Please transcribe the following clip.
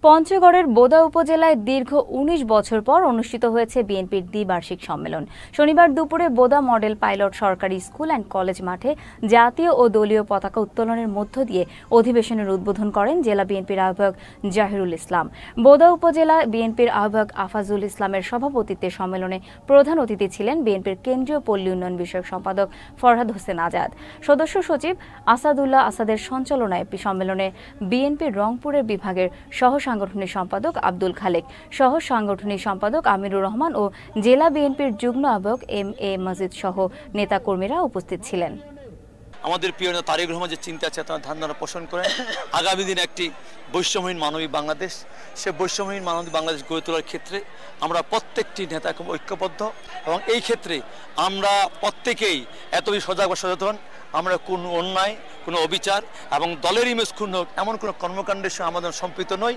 পঞ্চগড়ের বোদা উপজেলায় দীর্ঘ ১৯ বছর পর অনুষ্ঠিত হয়েছে বিএনপির দ্বিবার্ষিক সম্মেলন। শনিবার দুপুরে বোদা মডেল পাইলট সরকারি স্কুল অ্যান্ড কলেজ মাঠে জাতীয় ও দলীয় পতাকা উত্তোলনের মধ্য দিয়ে অধিবেশনের উদ্বোধন করেন জেলা বিএনপির আহ্বায়ক জাহিরুল ইসলাম। বোদা উপজেলা বিএনপির আহ্বায়ক আফাজুল ইসলামের সভাপতিত্বে সম্মেলনে প্রধান অতিথি ছিলেন বিএনপির কেন্দ্রীয় পল্লী উন্নয়ন বিষয়ক সম্পাদক ফরহাদ হোসেন আজাদ। সদস্য সচিব আসাদুল্লাহ আসাদের সঞ্চালনায় সম্মেলনে বিএনপির রংপুরের বিভাগের সাংগঠনিক সম্পাদক আব্দুল খালেক, সহ সাংগঠনিক সম্পাদক আমিরুর রহমান ও জেলা বিএনপির যুগ্ম আহ্বায়ক এম.এ. মজিদ সহ নেতাকর্মীরা উপস্থিত ছিলেন। আমাদের প্রিয় নেতা তারেক রহমান যে চিন্তা চেতনা ধারণা পোষণ করেন আগামী দিনে একটি বৈষম্যহীন মানবিক বাংলাদেশ, সে বৈষম্যহীন মানবিক বাংলাদেশ গড়ে তোলার ক্ষেত্রে আমরা প্রত্যেকটি নেতা খুব ঐক্যবদ্ধ এবং এই ক্ষেত্রে আমরা প্রত্যেকেই এতই সজাগ বা সচেতন। আমরা কোনো অন্যায়, কোনো অবিচার এবং দলের ইমেজ ক্ষুণ্ণ এমন কোনো কর্মকাণ্ডের সঙ্গে আমাদের সম্পৃক্ত নই।